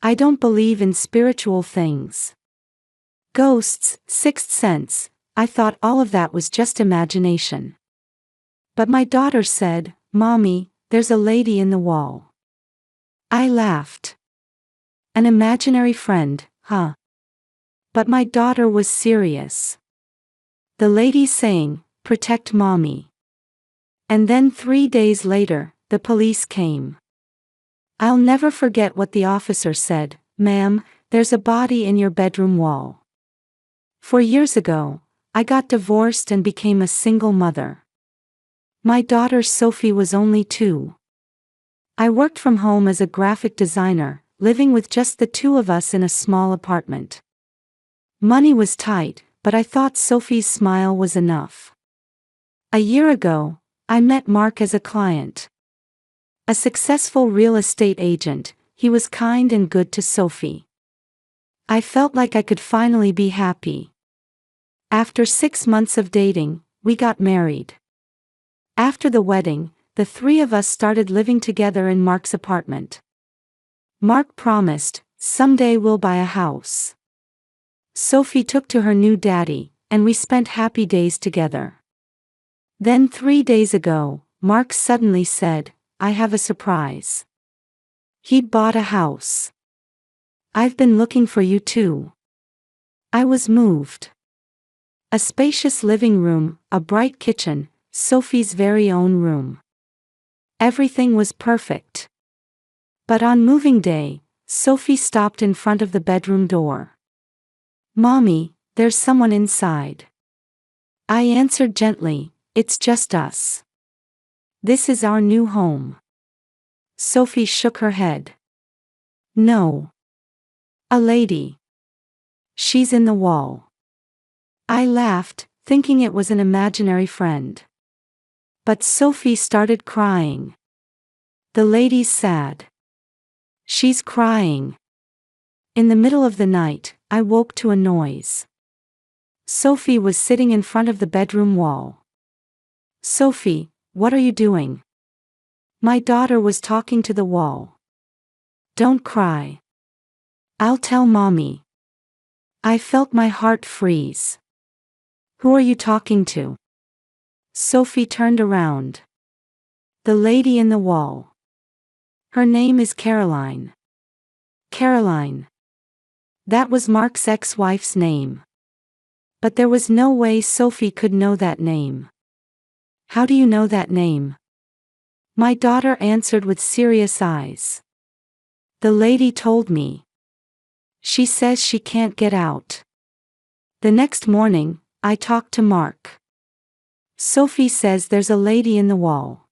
I don't believe in spiritual things. Ghosts, sixth sense, I thought all of that was just imagination. But my daughter said, "Mommy, there's a lady in the wall." I laughed. An imaginary friend, huh? But my daughter was serious. The lady saying, "Protect Mommy." And then 3 days later, the police came. I'll never forget what the officer said, "Ma'am, there's a body in your bedroom wall." 4 years ago, I got divorced and became a single mother. My daughter Sophie was only 2. I worked from home as a graphic designer, living with just the 2 of us in a small apartment. Money was tight, but I thought Sophie's smile was enough. A year ago, I met Mark as a client. A successful real estate agent, he was kind and good to Sophie. I felt like I could finally be happy. After 6 months of dating, we got married. After the wedding, the 3 of us started living together in Mark's apartment. Mark promised, "Someday we'll buy a house." Sophie took to her new daddy, and we spent happy days together. Then 3 days ago, Mark suddenly said, "I have a surprise." He'd bought a house. "I've been looking for you too." I was moved. A spacious living room, a bright kitchen, Sophie's very own room. Everything was perfect. But on moving day, Sophie stopped in front of the bedroom door. "Mommy, there's someone inside." I answered gently, "It's just us. This is our new home." Sophie shook her head. "No. A lady. She's in the wall." I laughed, thinking it was an imaginary friend. But Sophie started crying. "The lady's sad. She's crying." In the middle of the night, I woke to a noise. Sophie was sitting in front of the bedroom wall. "Sophie, what are you doing?" My daughter was talking to the wall. "Don't cry. I'll tell Mommy." I felt my heart freeze. "Who are you talking to?" Sophie turned around. "The lady in the wall. Her name is Caroline." Caroline. That was Mark's ex-wife's name. But there was no way Sophie could know that name. "How do you know that name?" My daughter answered with serious eyes. "The lady told me. She says she can't get out." The next morning, I talked to Mark. "Sophie says there's a lady in the wall.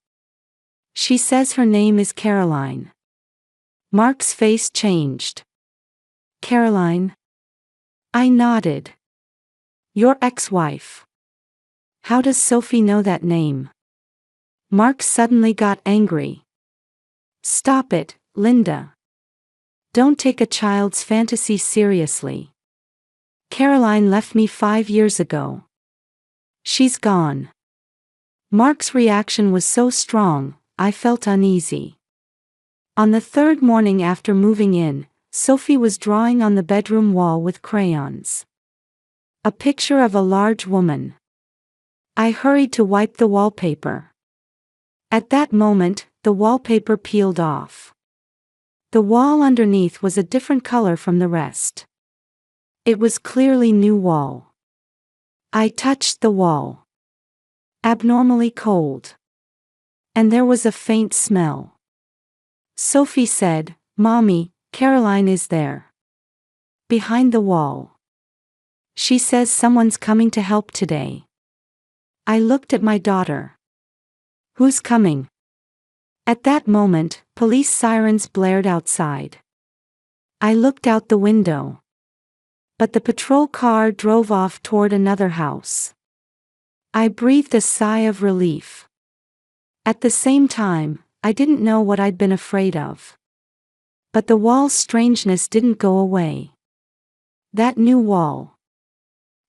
She says her name is Caroline." Mark's face changed. "Caroline?" I nodded. "Your ex-wife. How does Sophie know that name?" Mark suddenly got angry. "Stop it, Linda. Don't take a child's fantasy seriously. Caroline left me 5 years ago. She's gone." Mark's reaction was so strong, I felt uneasy. On the 3rd morning after moving in, Sophie was drawing on the bedroom wall with crayons. A picture of a large woman. I hurried to wipe the wallpaper. At that moment, the wallpaper peeled off. The wall underneath was a different color from the rest. It was clearly new wall. I touched the wall. Abnormally cold. And there was a faint smell. Sophie said, "Mommy, Caroline is there. Behind the wall. She says someone's coming to help today." I looked at my daughter. "Who's coming?" At that moment, police sirens blared outside. I looked out the window. But the patrol car drove off toward another house. I breathed a sigh of relief. At the same time, I didn't know what I'd been afraid of. But the wall's strangeness didn't go away. That new wall.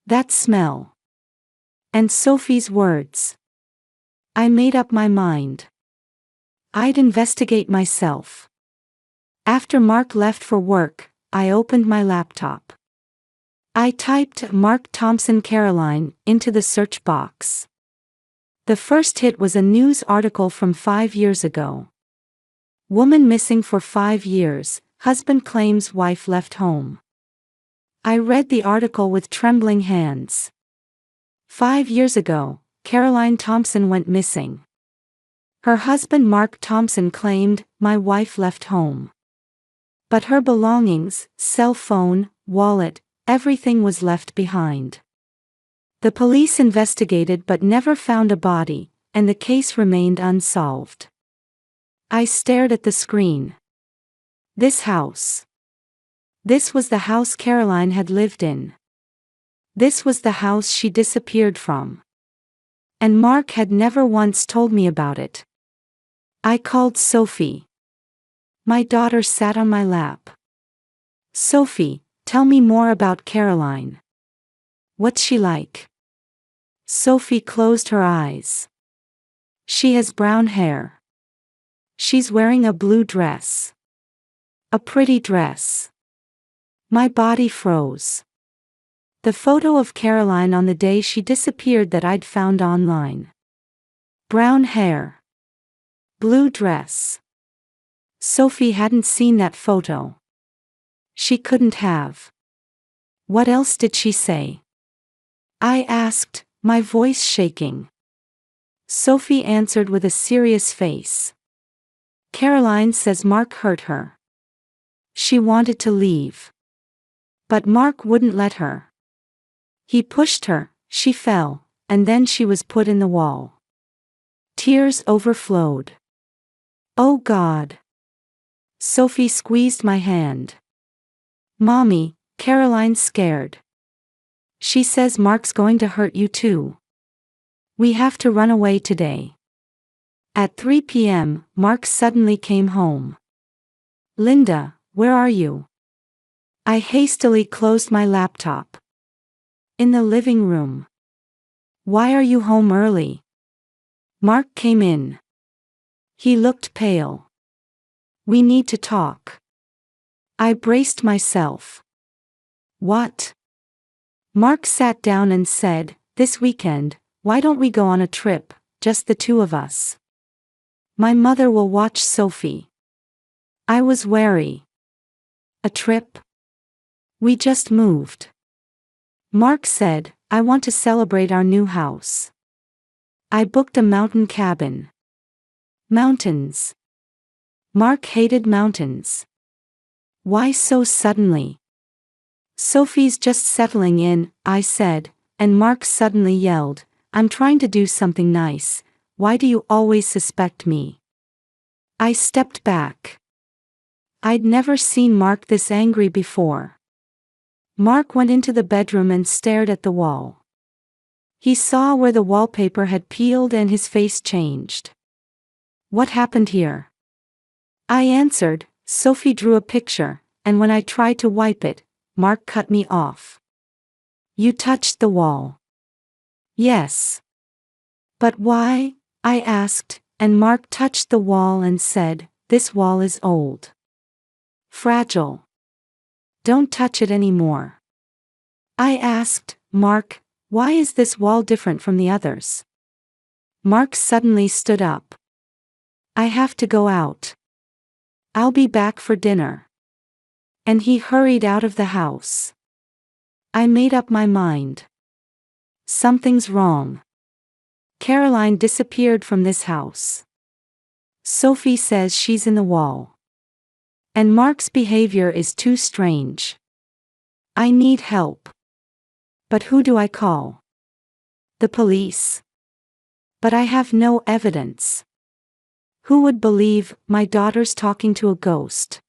That smell. And Sophie's words. I made up my mind. I'd investigate myself. After Mark left for work, I opened my laptop. I typed Mark Thompson Caroline into the search box. The first hit was a news article from 5 years ago. Woman missing for 5 years, husband claims wife left home. I read the article with trembling hands. 5 years ago, Caroline Thompson went missing. Her husband Mark Thompson claimed, my wife left home. But her belongings, cell phone, wallet, everything was left behind. The police investigated but never found a body, and the case remained unsolved. I stared at the screen. This house. This was the house Caroline had lived in. This was the house she disappeared from. And Mark had never once told me about it. I called Sophie. My daughter sat on my lap. Sophie, tell me more about Caroline. What's she like? Sophie closed her eyes. She has brown hair. She's wearing a blue dress. A pretty dress. My body froze. The photo of Caroline on the day she disappeared that I'd found online. Brown hair. Blue dress. Sophie hadn't seen that photo. She couldn't have. What else did she say? I asked, my voice shaking. Sophie answered with a serious face. Caroline says Mark hurt her. She wanted to leave. But Mark wouldn't let her. He pushed her, she fell, and then she was put in the wall. Tears overflowed. Oh God. Sophie squeezed my hand. Mommy, Caroline's scared. She says Mark's going to hurt you too. We have to run away today. At 3 p.m., Mark suddenly came home. Linda, where are you? I hastily closed my laptop. In the living room. Why are you home early? Mark came in. He looked pale. We need to talk. I braced myself. What? Mark sat down and said, this weekend, why don't we go on a trip, just the two of us? My mother will watch Sophie. I was wary. A trip? We just moved. Mark said, I want to celebrate our new house. I booked a mountain cabin. Mountains. Mark hated mountains. Why so suddenly? Sophie's just settling in, I said, and Mark suddenly yelled, I'm trying to do something nice, why do you always suspect me? I stepped back. I'd never seen Mark this angry before. Mark went into the bedroom and stared at the wall. He saw where the wallpaper had peeled and his face changed. What happened here? I answered, Sophie drew a picture, and when I tried to wipe it, Mark cut me off. You touched the wall. Yes. But why? I asked, and Mark touched the wall and said, this wall is old. Fragile. Don't touch it anymore. I asked, Mark, why is this wall different from the others? Mark suddenly stood up. I have to go out. I'll be back for dinner. And he hurried out of the house. I made up my mind. Something's wrong. Caroline disappeared from this house. Sophie says she's in the wall. And Mark's behavior is too strange. I need help. But who do I call? The police. But I have no evidence. Who would believe my daughter's talking to a ghost?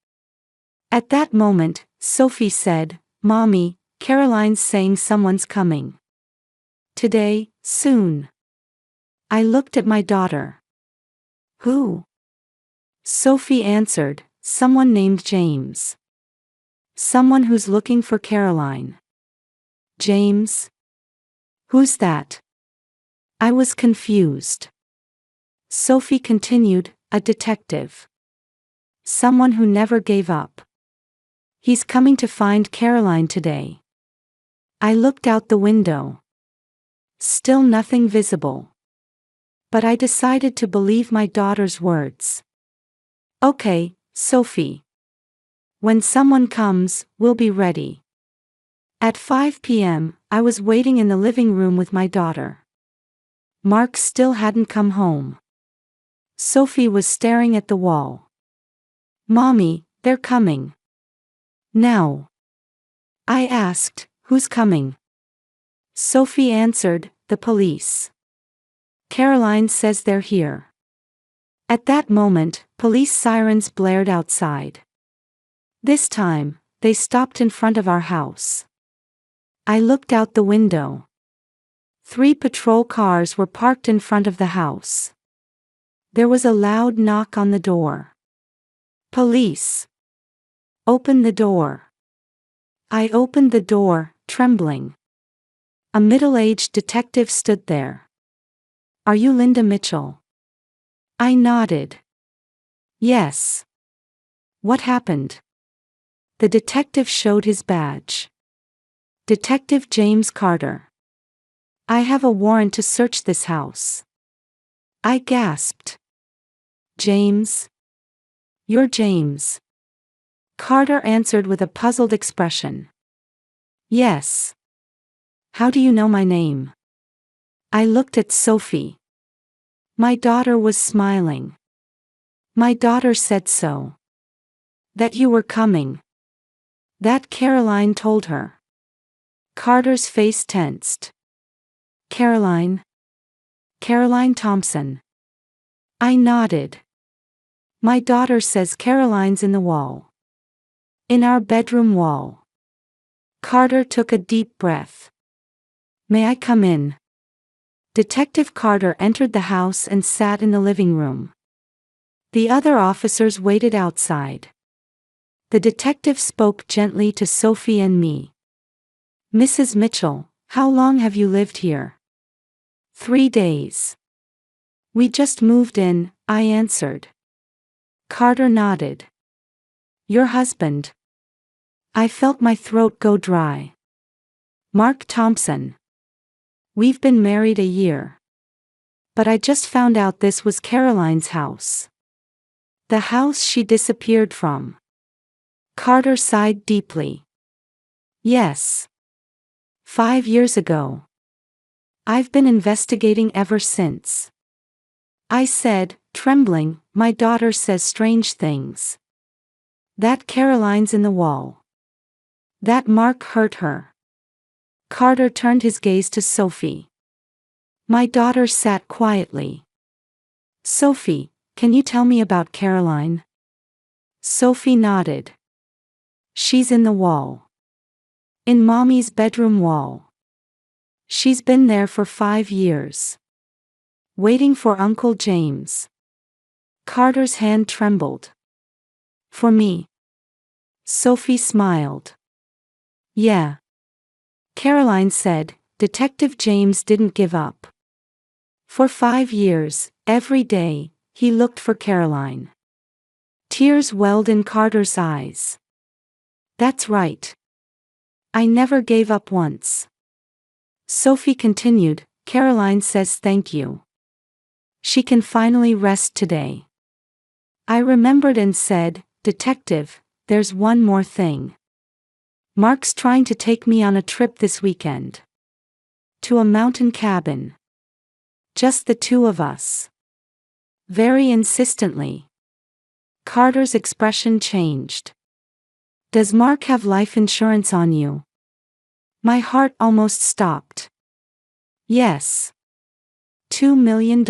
At that moment, Sophie said, Mommy, Caroline's saying someone's coming. Today, soon. I looked at my daughter. Who? Sophie answered, someone named James. Someone who's looking for Caroline. James? Who's that? I was confused. Sophie continued, a detective. Someone who never gave up. He's coming to find Caroline today. I looked out the window. Still nothing visible. But I decided to believe my daughter's words. Okay, Sophie. When someone comes, we'll be ready. At 5 p.m., I was waiting in the living room with my daughter. Mark still hadn't come home. Sophie was staring at the wall. Mommy, they're coming. Now. I asked, who's coming? Sophie answered, the police. Caroline says they're here. At that moment, police sirens blared outside. This time, they stopped in front of our house. I looked out the window. 3 patrol cars were parked in front of the house. There was a loud knock on the door. Police. Open the door. I opened the door, trembling. A middle-aged detective stood there. Are you Linda Mitchell? I nodded. Yes. What happened? The detective showed his badge. Detective James Carter. I have a warrant to search this house. I gasped. James? You're James. Carter answered with a puzzled expression. Yes. How do you know my name? I looked at Sophie. My daughter was smiling. My daughter said so. That you were coming. That Caroline told her. Carter's face tensed. Caroline? Caroline Thompson. I nodded. My daughter says Caroline's in the wall. In our bedroom wall. Carter took a deep breath. May I come in? Detective Carter entered the house and sat in the living room. The other officers waited outside. The detective spoke gently to Sophie and me. Mrs. Mitchell, how long have you lived here? 3 days. We just moved in, I answered. Carter nodded. Your husband? I felt my throat go dry. Mark Thompson. We've been married a year. But I just found out this was Caroline's house. The house she disappeared from. Carter sighed deeply. Yes. 5 years ago. I've been investigating ever since. I said, trembling, my daughter says strange things. That Caroline's in the wall. That Mark hurt her. Carter turned his gaze to Sophie. My daughter sat quietly. Sophie, can you tell me about Caroline? Sophie nodded. She's in the wall. In Mommy's bedroom wall. She's been there for 5 years. Waiting for Uncle James. Carter's hand trembled. For me. Sophie smiled. Yeah. Caroline said, Detective James didn't give up. For 5 years, every day, he looked for Caroline. Tears welled in Carter's eyes. That's right. I never gave up once. Sophie continued, Caroline says thank you. She can finally rest today. I remembered and said, Detective, there's one more thing. Mark's trying to take me on a trip this weekend. To a mountain cabin. Just the 2 of us. Very insistently. Carter's expression changed. Does Mark have life insurance on you? My heart almost stopped. Yes. $2 million.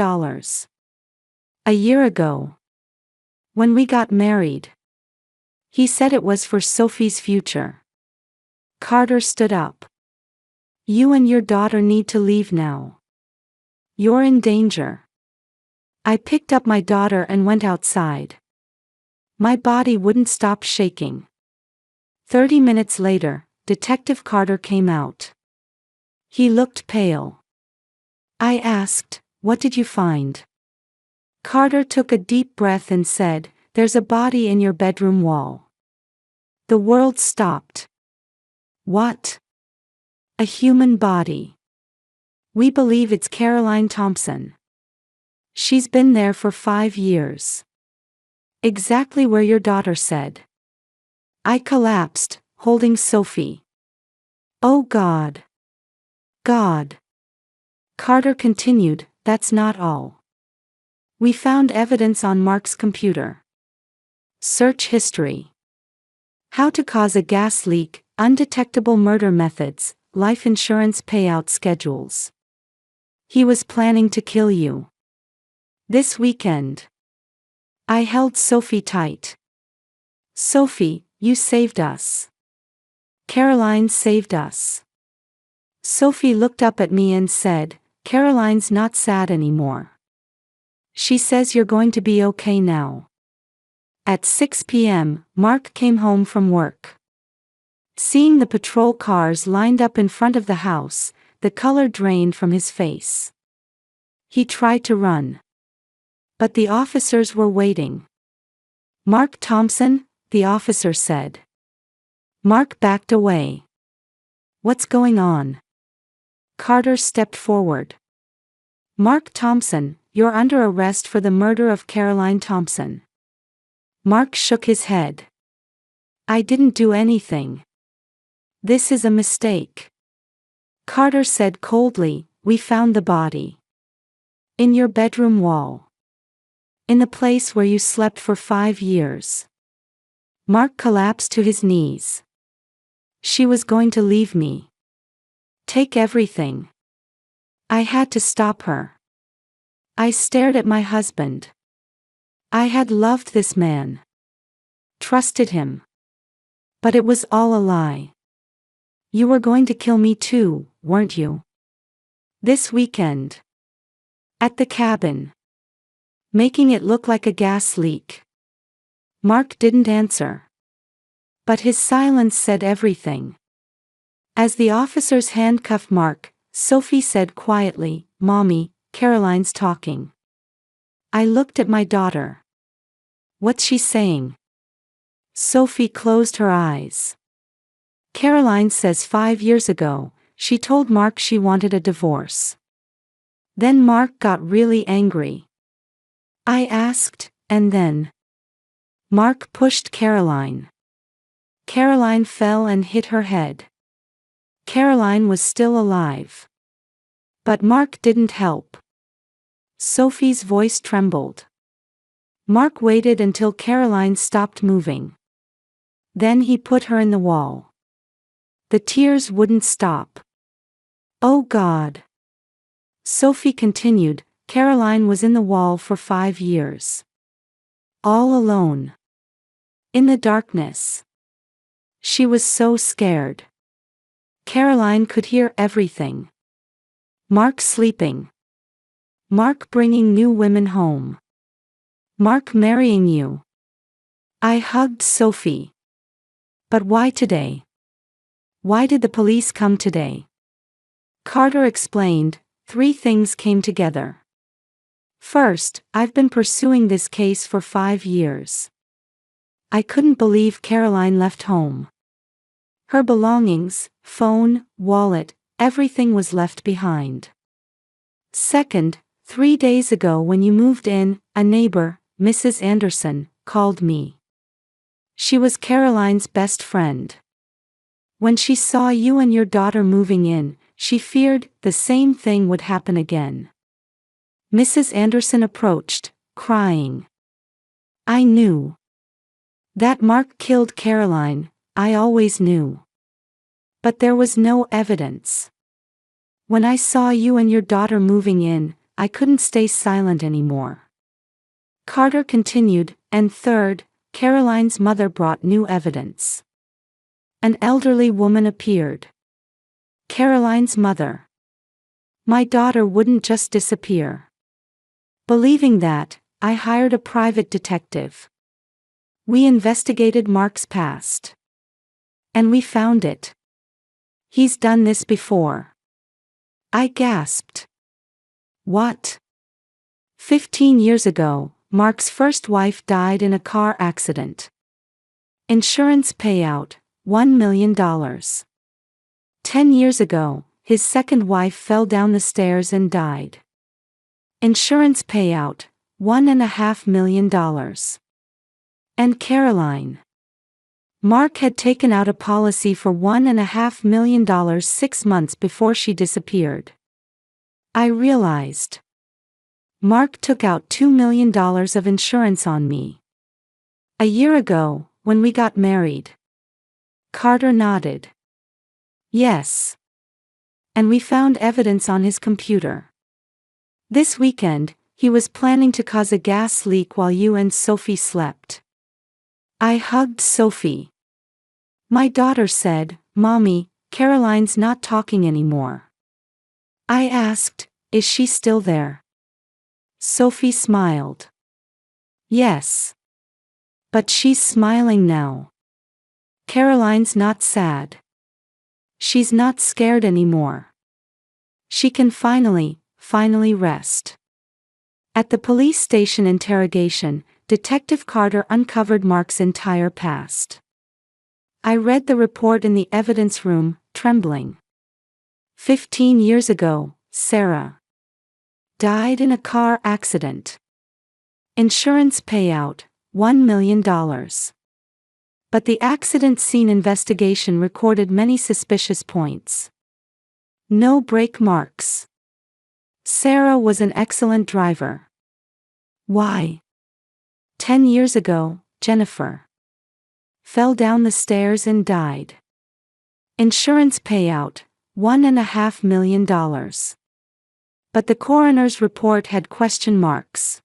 A year ago. When we got married. He said it was for Sophie's future. Carter stood up. You and your daughter need to leave now. You're in danger. I picked up my daughter and went outside. My body wouldn't stop shaking. 30 minutes later, Detective Carter came out. He looked pale. I asked, what did you find? Carter took a deep breath and said, there's a body in your bedroom wall." The world stopped. What? A human body. We believe it's Caroline Thompson. She's been there for 5 years. Exactly where your daughter said. I collapsed, holding Sophie. Oh God. God. Carter continued, "That's not all. We found evidence on Mark's computer. Search history. How to cause a gas leak, undetectable murder methods, life insurance payout schedules. He was planning to kill you. This weekend." I held Sophie tight. "Sophie, you saved us. Caroline saved us." Sophie looked up at me and said, "Caroline's not sad anymore. She says you're going to be okay now." At 6 p.m., Mark came home from work. Seeing the patrol cars lined up in front of the house, the color drained from his face. He tried to run. But the officers were waiting. "Mark Thompson," the officer said. Mark backed away. "What's going on?" Carter stepped forward. "Mark Thompson, you're under arrest for the murder of Caroline Thompson." Mark shook his head. "I didn't do anything. This is a mistake." Carter said coldly, "We found the body. In your bedroom wall. In the place where you slept for 5 years." Mark collapsed to his knees. "She was going to leave me. Take everything. I had to stop her. I stared at my husband. I had loved this man. Trusted him. But it was all a lie. You were going to kill me too, weren't you? This weekend. At the cabin. Making it look like a gas leak." Mark didn't answer. But his silence said everything. As the officers handcuffed Mark, Sophie said quietly, "Mommy, Caroline's talking." I looked at my daughter. "What's she saying?" Sophie closed her eyes. "Caroline says 5 years ago, she told Mark she wanted a divorce. Then Mark got really angry. I asked, and then Mark pushed Caroline. Caroline fell and hit her head. Caroline was still alive. But Mark didn't help." Sophie's voice trembled. "Mark waited until Caroline stopped moving. Then he put her in the wall. The tears wouldn't stop. Oh God." Sophie continued, "Caroline was in the wall for 5 years. All alone. In the darkness. She was so scared. Caroline could hear everything. Mark sleeping. Mark bringing new women home. Mark marrying you." I hugged Sophie. "But why today? Why did the police come today?" Carter explained, 3 things came together. First, I've been pursuing this case for 5 years. I couldn't believe Caroline left home. Her belongings, phone, wallet, everything was left behind. Second, 3 days ago when you moved in, a neighbor, Mrs. Anderson, called me. She was Caroline's best friend. When she saw you and your daughter moving in, she feared the same thing would happen again. Mrs. Anderson approached, crying. I knew. That Mark killed Caroline, I always knew. But there was no evidence. When I saw you and your daughter moving in, I couldn't stay silent anymore. Carter continued, and third, Caroline's mother brought new evidence. An elderly woman appeared. Caroline's mother. My daughter wouldn't just disappear. Believing that, I hired a private detective. We investigated Mark's past. And we found it. He's done this before. I gasped. What? 15 years ago, Mark's first wife died in a car accident. Insurance payout, $1 million. 10 years ago, his second wife fell down the stairs and died. Insurance payout, $1.5 million. And Caroline. Mark had taken out a policy for $1.5 million 6 months before she disappeared. I realized. Mark took out $2 million of insurance on me. A year ago, when we got married. Carter nodded. Yes. And we found evidence on his computer. This weekend, he was planning to cause a gas leak while you and Sophie slept. I hugged Sophie. My daughter said, "Mommy, Caroline's not talking anymore." I asked, "Is she still there?" Sophie smiled. Yes. But she's smiling now. Caroline's not sad. She's not scared anymore. She can finally rest. At the police station interrogation, Detective Carter uncovered Mark's entire past. I read the report in the evidence room, trembling. 15 years ago, Sarah died in a car accident. Insurance payout, $1 million. But the accident scene investigation recorded many suspicious points. No brake marks. Sarah was an excellent driver. Why? 10 years ago, Jennifer fell down the stairs and died. Insurance payout, $1.5 million. But the coroner's report had question marks.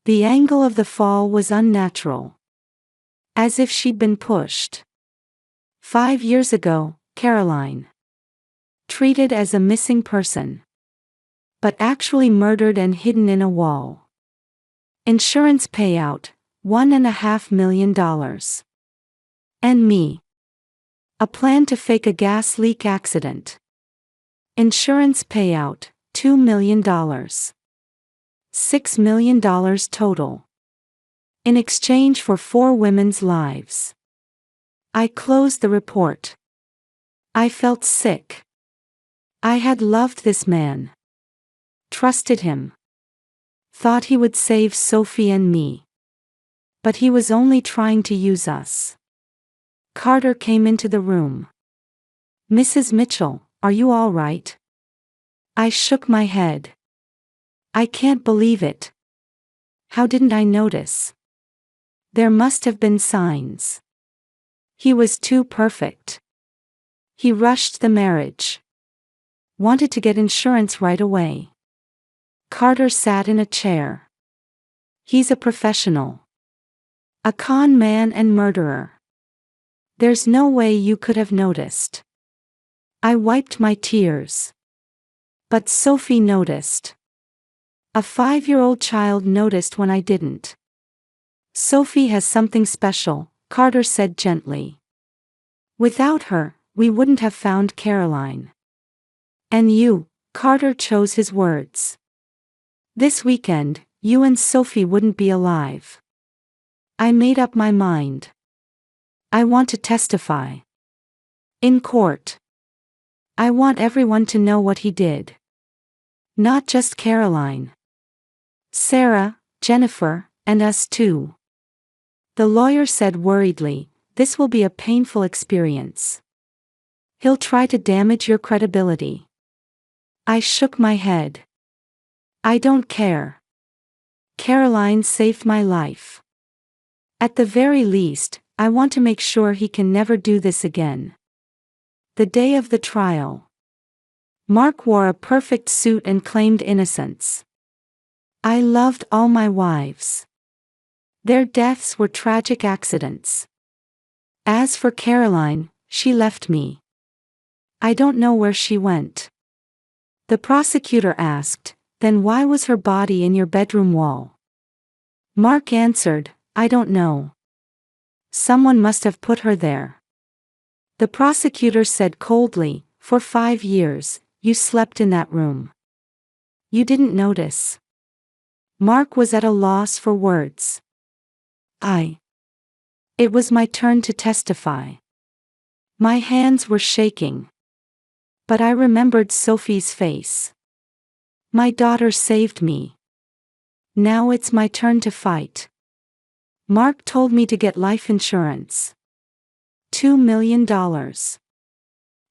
The angle of the fall was unnatural. As if she'd been pushed. 5 years ago, Caroline treated as a missing person. But actually murdered and hidden in a wall. Insurance payout, $1.5 million. And me. A plan to fake a gas leak accident. Insurance payout, $2 million. $6 million total. In exchange for 4 women's lives. I closed the report. I felt sick. I had loved this man. Trusted him. Thought he would save Sophie and me. But he was only trying to use us. Carter came into the room. "Mrs. Mitchell, are you all right?" I shook my head. I can't believe it. How didn't I notice? There must have been signs. He was too perfect. He rushed the marriage. Wanted to get insurance right away. Carter sat in a chair. He's a professional. A con man and murderer. There's no way you could have noticed. I wiped my tears. But Sophie noticed. A 5-year-old child noticed when I didn't. Sophie has something special, Carter said gently. Without her, we wouldn't have found Caroline. And you, Carter chose his words. This weekend, you and Sophie wouldn't be alive. I made up my mind. I want to testify. In court. I want everyone to know what he did. Not just Caroline. Sarah, Jennifer, and us too. The lawyer said worriedly, "This will be a painful experience. He'll try to damage your credibility." I shook my head. I don't care. Caroline saved my life. At the very least, I want to make sure he can never do this again. The day of the trial. Mark wore a perfect suit and claimed innocence. I loved all my wives. Their deaths were tragic accidents. As for Caroline, she left me. I don't know where she went. The prosecutor asked, "Then why was her body in your bedroom wall?" Mark answered, "I don't know. Someone must have put her there." The prosecutor said coldly, "For 5 years, you slept in that room. You didn't notice." Mark was at a loss for words. It was my turn to testify. My hands were shaking. But I remembered Sophie's face. My daughter saved me. Now it's my turn to fight. Mark told me to get life insurance. $2 million.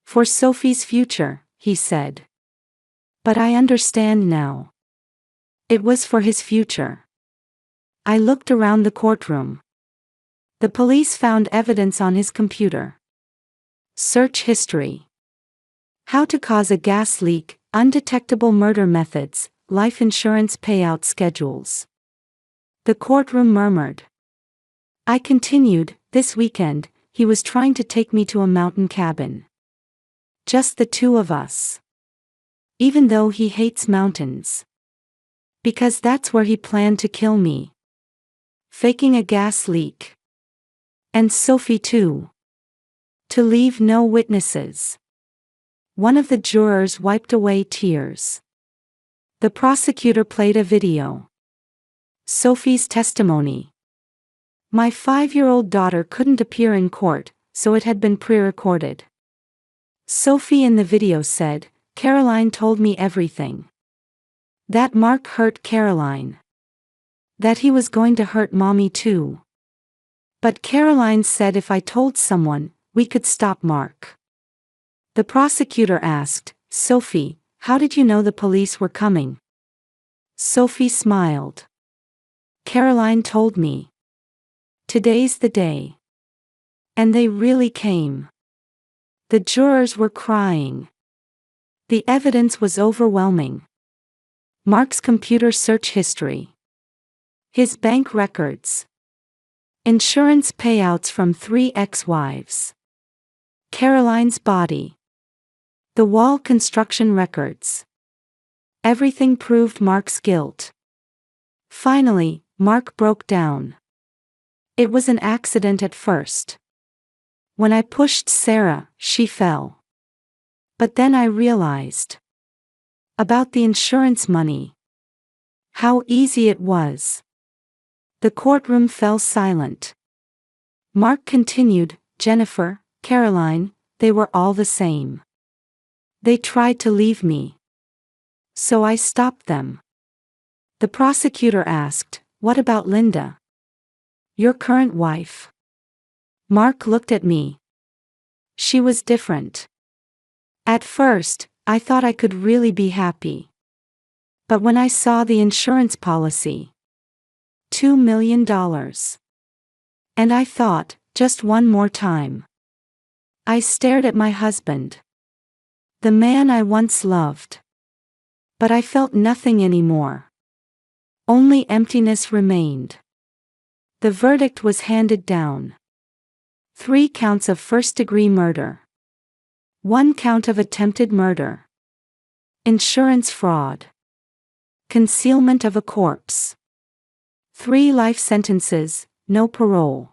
For Sophie's future, he said. But I understand now. It was for his future. I looked around the courtroom. The police found evidence on his computer. Search history. How to cause a gas leak, undetectable murder methods, life insurance payout schedules. The courtroom murmured. I continued, this weekend, he was trying to take me to a mountain cabin. Just the two of us. Even though he hates mountains. Because that's where he planned to kill me. Faking a gas leak. And Sophie too. To leave no witnesses. One of the jurors wiped away tears. The prosecutor played a video. Sophie's testimony. My 5-year-old daughter couldn't appear in court, so it had been pre-recorded. Sophie in the video said, Caroline told me everything. That Mark hurt Caroline. That he was going to hurt Mommy too. But Caroline said if I told someone, we could stop Mark. The prosecutor asked, Sophie, how did you know the police were coming? Sophie smiled. Caroline told me. Today's the day. And they really came. The jurors were crying. The evidence was overwhelming. Mark's computer search history. His bank records. Insurance payouts from 3 ex-wives. Caroline's body. The wall construction records. Everything proved Mark's guilt. Finally, Mark broke down. It was an accident at first. When I pushed Sarah, she fell. But then I realized. About the insurance money. How easy it was. The courtroom fell silent. Mark continued, Jennifer, Caroline, they were all the same. They tried to leave me. So I stopped them. The prosecutor asked, what about Linda? Your current wife? Mark looked at me. She was different. At first, I thought I could really be happy. But when I saw the insurance policy. $2 million. And I thought, just one more time. I stared at my husband. The man I once loved. But I felt nothing anymore. Only emptiness remained. The verdict was handed down. 3 counts of first-degree murder. 1 count of attempted murder. Insurance fraud. Concealment of a corpse. 3 life sentences, no parole.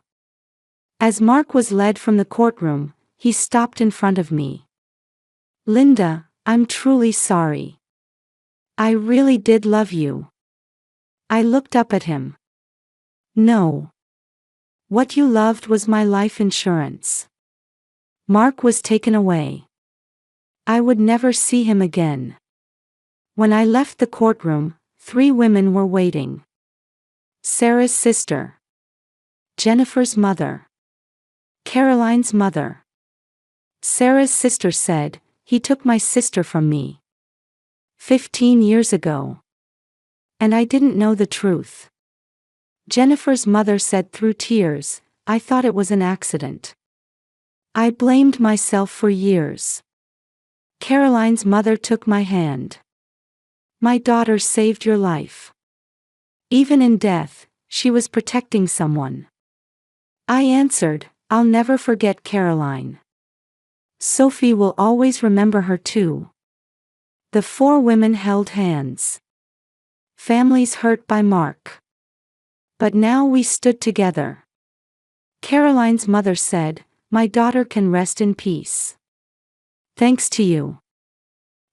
As Mark was led from the courtroom, he stopped in front of me. Linda, I'm truly sorry. I really did love you. I looked up at him. No. What you loved was my life insurance. Mark was taken away. I would never see him again. When I left the courtroom, 3 women were waiting. Sarah's sister. Jennifer's mother. Caroline's mother. Sarah's sister said, he took my sister from me. 15 years ago. And I didn't know the truth. Jennifer's mother said through tears, I thought it was an accident. I blamed myself for years. Caroline's mother took my hand. My daughter saved your life. Even in death, she was protecting someone. I answered, I'll never forget Caroline. Sophie will always remember her too. The 4 women held hands. Families hurt by Mark. But now we stood together. Caroline's mother said, my daughter can rest in peace. Thanks to you.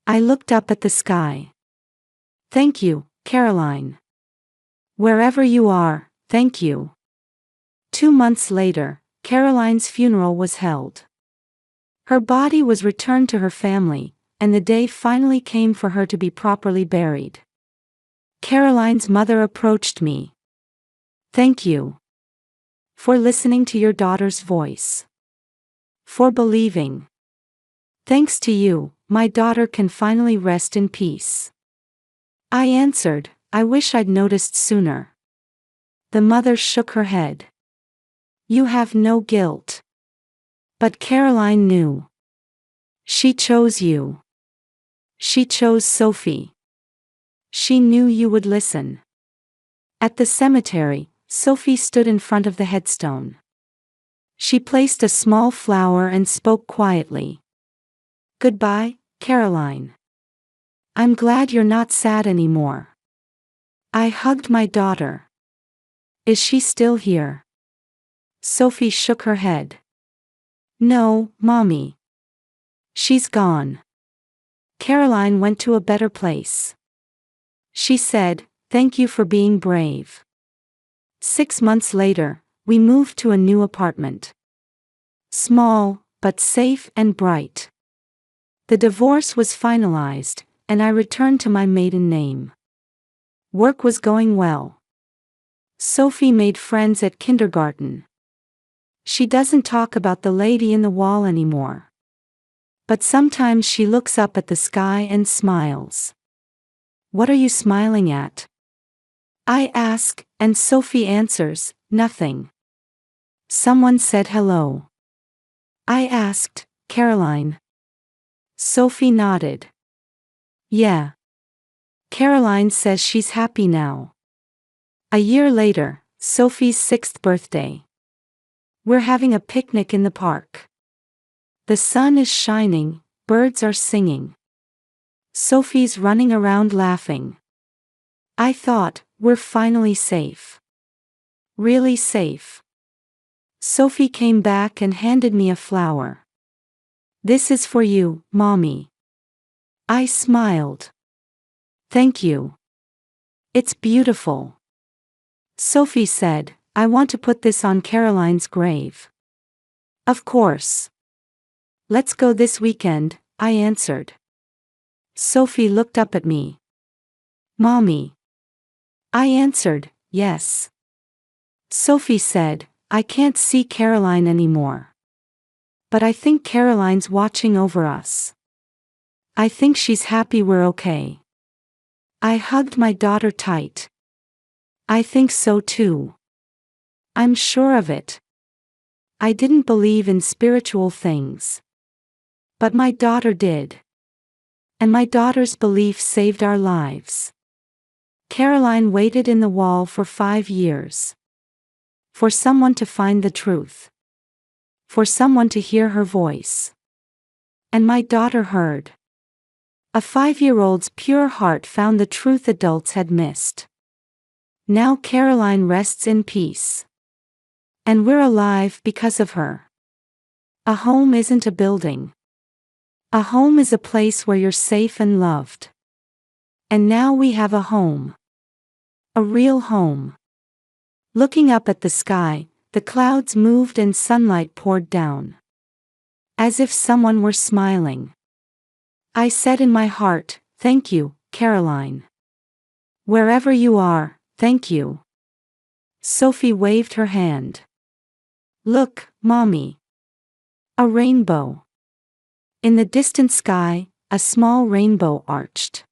I looked up at the sky. Thank you, Caroline. Wherever you are, thank you. 2 months later, Caroline's funeral was held. Her body was returned to her family, and the day finally came for her to be properly buried. Caroline's mother approached me. Thank you. For listening to your daughter's voice. For believing. Thanks to you, my daughter can finally rest in peace. I answered, I wish I'd noticed sooner. The mother shook her head. You have no guilt. But Caroline knew. She chose you. She chose Sophie. She knew you would listen. At the cemetery, Sophie stood in front of the headstone. She placed a small flower and spoke quietly. Goodbye, Caroline. I'm glad you're not sad anymore. I hugged my daughter. Is she still here? Sophie shook her head. No, Mommy. She's gone. Caroline went to a better place. She said, thank you for being brave. 6 months later, we moved to a new apartment. Small, but safe and bright. The divorce was finalized, and I returned to my maiden name. Work was going well. Sophie made friends at kindergarten. She doesn't talk about the lady in the wall anymore. But sometimes she looks up at the sky and smiles. What are you smiling at? I ask, and Sophie answers, nothing. Someone said hello. I asked, Caroline. Sophie nodded. Yeah. Caroline says she's happy now. A year later, Sophie's 6th birthday. We're having a picnic in the park. The sun is shining, birds are singing. Sophie's running around laughing. I thought, we're finally safe. Really safe. Sophie came back and handed me a flower. This is for you, Mommy. I smiled. Thank you. It's beautiful. Sophie said, I want to put this on Caroline's grave. Of course. Let's go this weekend, I answered. Sophie looked up at me. Mommy. I answered, yes. Sophie said, I can't see Caroline anymore. But I think Caroline's watching over us. I think she's happy we're okay. I hugged my daughter tight. I think so too. I'm sure of it. I didn't believe in spiritual things. But my daughter did. And my daughter's belief saved our lives. Caroline waited in the wall for 5 years. For someone to find the truth. For someone to hear her voice. And my daughter heard. A 5-year-old's pure heart found the truth adults had missed. Now Caroline rests in peace. And we're alive because of her. A home isn't a building. A home is a place where you're safe and loved. And now we have a home. A real home. Looking up at the sky, the clouds moved and sunlight poured down. As if someone were smiling. I said in my heart, thank you, Caroline. Wherever you are, thank you. Sophie waved her hand. Look, Mommy. A rainbow. In the distant sky, a small rainbow arched.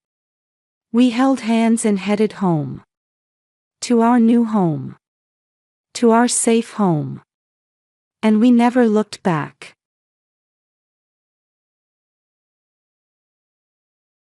We held hands and headed home. To our new home. To our safe home. And we never looked back.